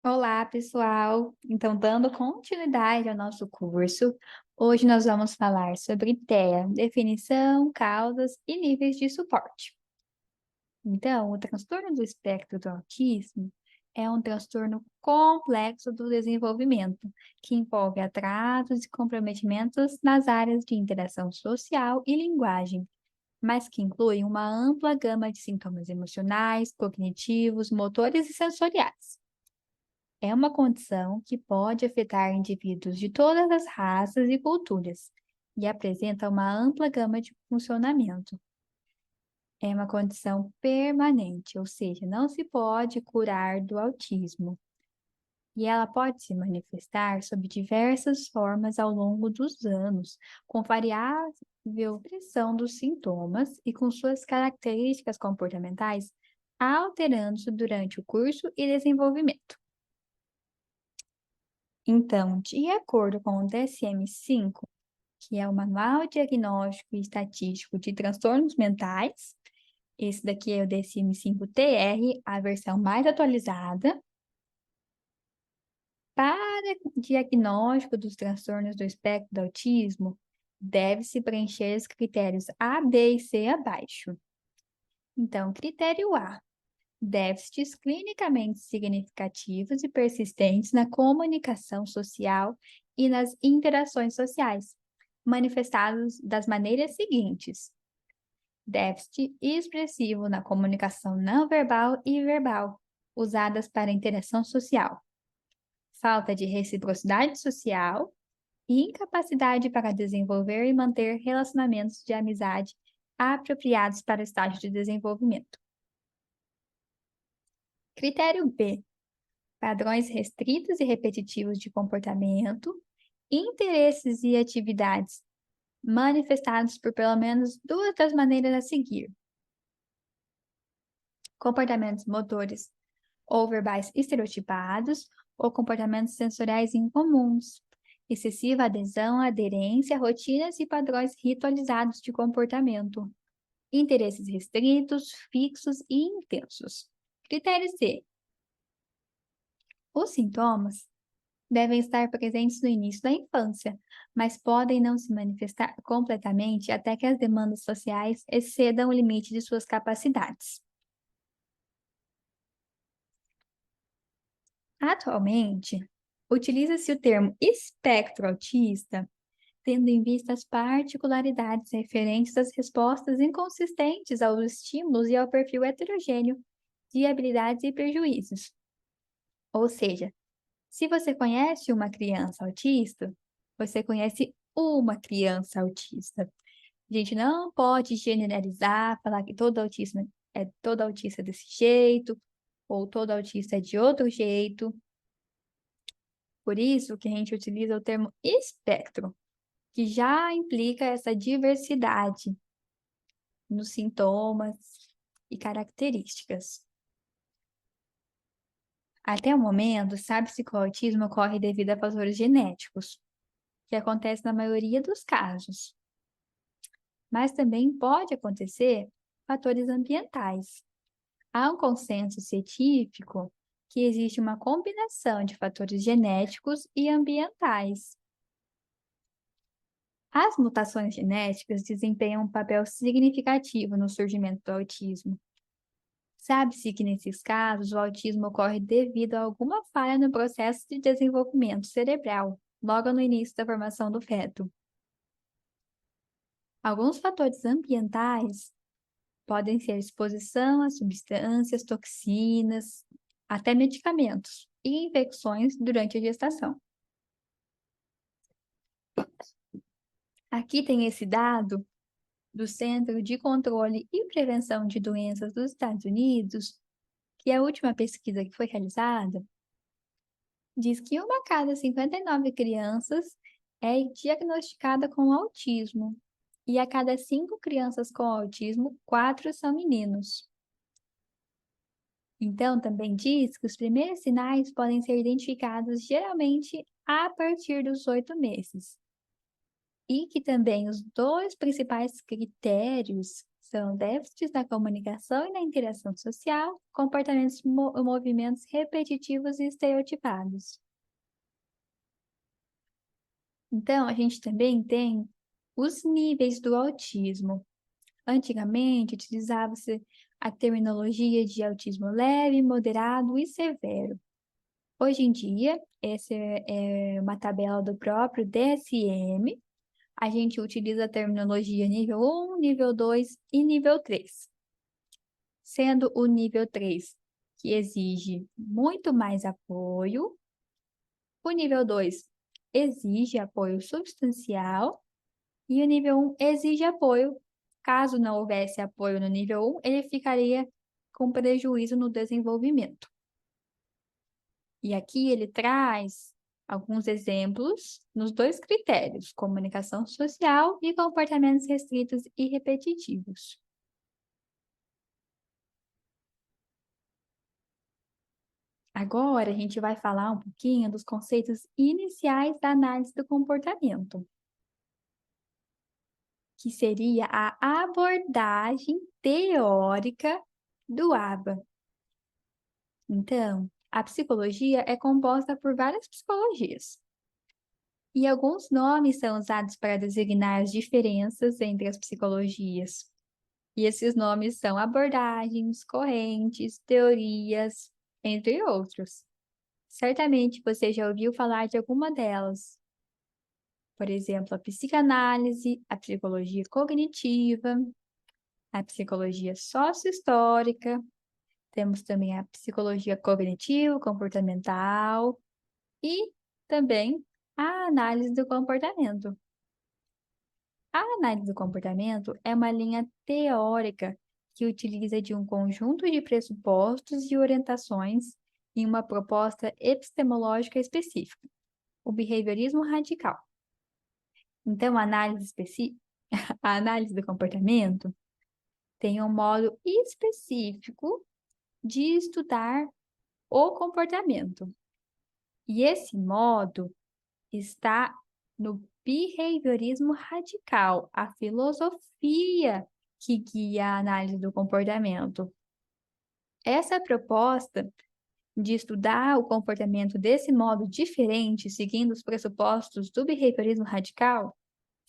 Olá, pessoal! Então, dando continuidade ao nosso curso, hoje nós vamos falar sobre TEA, definição, causas e níveis de suporte. Então, o transtorno do espectro do autismo é um transtorno complexo do desenvolvimento, que envolve atrasos e comprometimentos nas áreas de interação social e linguagem, mas que inclui uma ampla gama de sintomas emocionais, cognitivos, motores e sensoriais. É uma condição que pode afetar indivíduos de todas as raças e culturas e apresenta uma ampla gama de funcionamento. É uma condição permanente, ou seja, não se pode curar do autismo. E ela pode se manifestar sob diversas formas ao longo dos anos, com variável expressão dos sintomas e com suas características comportamentais alterando-se durante o curso e desenvolvimento. Então, de acordo com o DSM-5, que é o Manual Diagnóstico e Estatístico de Transtornos Mentais, esse daqui é o DSM-5-TR, a versão mais atualizada. Para diagnóstico dos transtornos do espectro do autismo, deve-se preencher os critérios A, B e C abaixo. Então, critério A: déficits clinicamente significativos e persistentes na comunicação social e nas interações sociais, manifestados das maneiras seguintes: déficit expressivo na comunicação não verbal e verbal, usadas para interação social, falta de reciprocidade social e incapacidade para desenvolver e manter relacionamentos de amizade apropriados para o estágio de desenvolvimento. Critério B: padrões restritos e repetitivos de comportamento, interesses e atividades manifestados por pelo menos duas das maneiras a seguir: comportamentos motores ou verbais estereotipados ou comportamentos sensoriais incomuns, excessiva adesão, aderência a rotinas e padrões ritualizados de comportamento, interesses restritos, fixos e intensos. Critério C: os sintomas devem estar presentes no início da infância, mas podem não se manifestar completamente até que as demandas sociais excedam o limite de suas capacidades. Atualmente, utiliza-se o termo espectro autista, tendo em vista as particularidades referentes às respostas inconsistentes aos estímulos e ao perfil heterogêneo de habilidades e prejuízos. Ou seja, se você conhece uma criança autista, você conhece uma criança autista. A gente não pode generalizar, falar que todo autista é desse jeito, ou todo autista é de outro jeito. Por isso que a gente utiliza o termo espectro, que já implica essa diversidade nos sintomas e características. Até o momento, sabe-se que o autismo ocorre devido a fatores genéticos, que acontece na maioria dos casos. Mas também pode acontecer fatores ambientais. Há um consenso científico que existe uma combinação de fatores genéticos e ambientais. As mutações genéticas desempenham um papel significativo no surgimento do autismo. Sabe-se que nesses casos o autismo ocorre devido a alguma falha no processo de desenvolvimento cerebral, logo no início da formação do feto. Alguns fatores ambientais podem ser exposição a substâncias, toxinas, até medicamentos e infecções durante a gestação. Aqui tem esse dado do Centro de Controle e Prevenção de Doenças dos Estados Unidos, que a última pesquisa que foi realizada diz que uma a cada 59 crianças é diagnosticada com autismo, e a cada 5 crianças com autismo, 4 são meninos. Então, também diz que os primeiros sinais podem ser identificados geralmente a partir dos 8 meses. E que também os dois principais critérios são déficits na comunicação e na interação social, comportamentos e movimentos repetitivos e estereotipados. Então, a gente também tem os níveis do autismo. Antigamente, utilizava-se a terminologia de autismo leve, moderado e severo. Hoje em dia, essa é uma tabela do próprio DSM. A gente utiliza a terminologia nível 1, nível 2 e nível 3. Sendo o nível 3 que exige muito mais apoio, o nível 2 exige apoio substancial e o nível 1 exige apoio. Caso não houvesse apoio no nível 1, ele ficaria com prejuízo no desenvolvimento. E aqui ele traz alguns exemplos nos dois critérios, comunicação social e comportamentos restritos e repetitivos. Agora a gente vai falar um pouquinho dos conceitos iniciais da análise do comportamento, que seria a abordagem teórica do ABA. Então, a psicologia é composta por várias psicologias. E alguns nomes são usados para designar as diferenças entre as psicologias. E esses nomes são abordagens, correntes, teorias, entre outros. Certamente você já ouviu falar de alguma delas. Por exemplo, a psicanálise, a psicologia cognitiva, a psicologia sócio-histórica, temos também a psicologia cognitivo-comportamental e também a análise do comportamento. A análise do comportamento é uma linha teórica que utiliza de um conjunto de pressupostos e orientações em uma proposta epistemológica específica, o behaviorismo radical. Então, a análise do comportamento tem um modo específico de estudar o comportamento. E esse modo está no behaviorismo radical, a filosofia que guia a análise do comportamento. Essa proposta de estudar o comportamento desse modo diferente, seguindo os pressupostos do behaviorismo radical,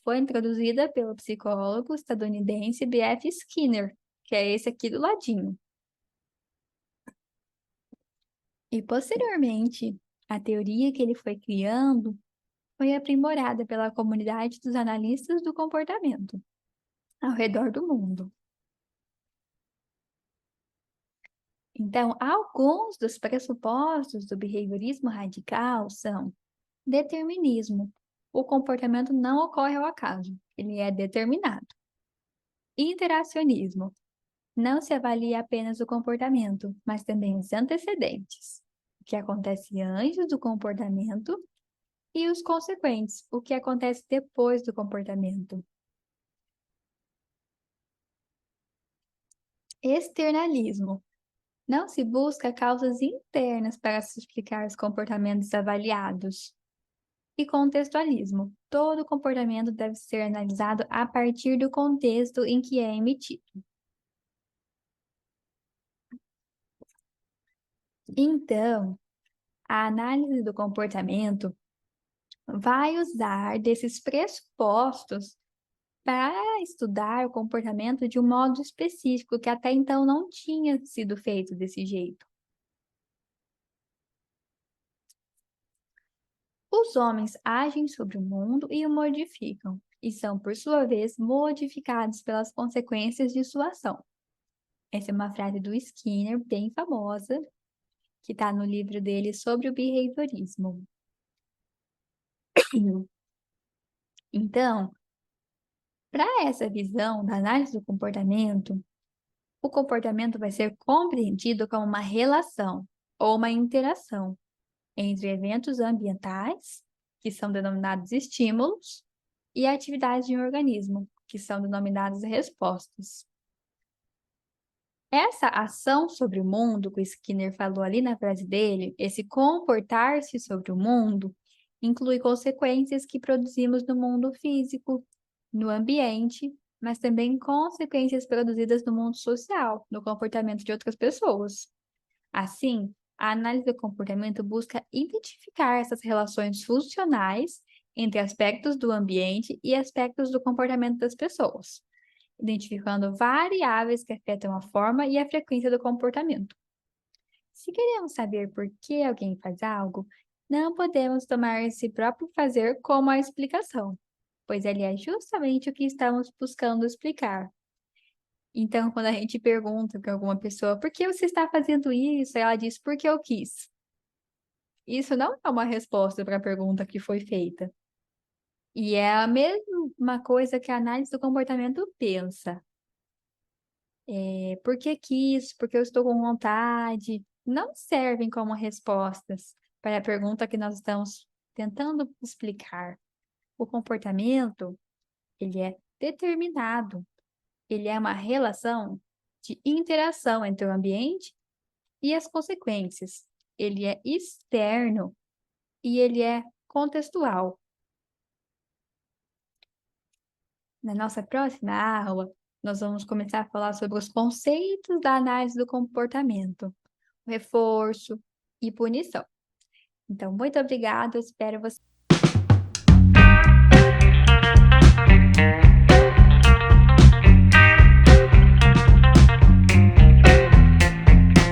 foi introduzida pelo psicólogo estadunidense B.F. Skinner, que é esse aqui do ladinho. E posteriormente, a teoria que ele foi criando foi aprimorada pela comunidade dos analistas do comportamento ao redor do mundo. Então, alguns dos pressupostos do behaviorismo radical são determinismo. O comportamento não ocorre ao acaso, ele é determinado. Interacionismo. Não se avalia apenas o comportamento, mas também os antecedentes, o que acontece antes do comportamento, e os consequentes, o que acontece depois do comportamento. Externalismo. Não se busca causas internas para se explicar os comportamentos avaliados. E contextualismo. Todo comportamento deve ser analisado a partir do contexto em que é emitido. Então, a análise do comportamento vai usar desses pressupostos para estudar o comportamento de um modo específico que até então não tinha sido feito desse jeito. Os homens agem sobre o mundo e o modificam, e são, por sua vez, modificados pelas consequências de sua ação. Essa é uma frase do Skinner, bem famosa, que está no livro dele sobre o behaviorismo. Então, para essa visão da análise do comportamento, o comportamento vai ser compreendido como uma relação ou uma interação entre eventos ambientais, que são denominados estímulos, e atividades de um organismo, que são denominadas respostas. Essa ação sobre o mundo, que o Skinner falou ali na frase dele, esse comportar-se sobre o mundo, inclui consequências que produzimos no mundo físico, no ambiente mas também consequências produzidas no mundo social, no comportamento de outras pessoas. Assim, a análise do comportamento busca identificar essas relações funcionais entre aspectos do ambiente e aspectos do comportamento das pessoas, identificando variáveis que afetam a forma e a frequência do comportamento. Se queremos saber por que alguém faz algo, não podemos tomar esse próprio fazer como a explicação, pois ele é justamente o que estamos buscando explicar. Então, quando a gente pergunta para alguma pessoa: "Por que você está fazendo isso?", ela diz: "Porque eu quis". Isso não é uma resposta para a pergunta que foi feita. E é a mesma coisa que a análise do comportamento pensa. "Por que quis?", "Porque eu estou com vontade", não servem como respostas para a pergunta que nós estamos tentando explicar. O comportamento, ele é determinado, ele é uma relação de interação entre o ambiente e as consequências. Ele é externo e ele é contextual. Na nossa próxima aula, nós vamos começar a falar sobre os conceitos da análise do comportamento, reforço e punição. Então, muito obrigada, espero você.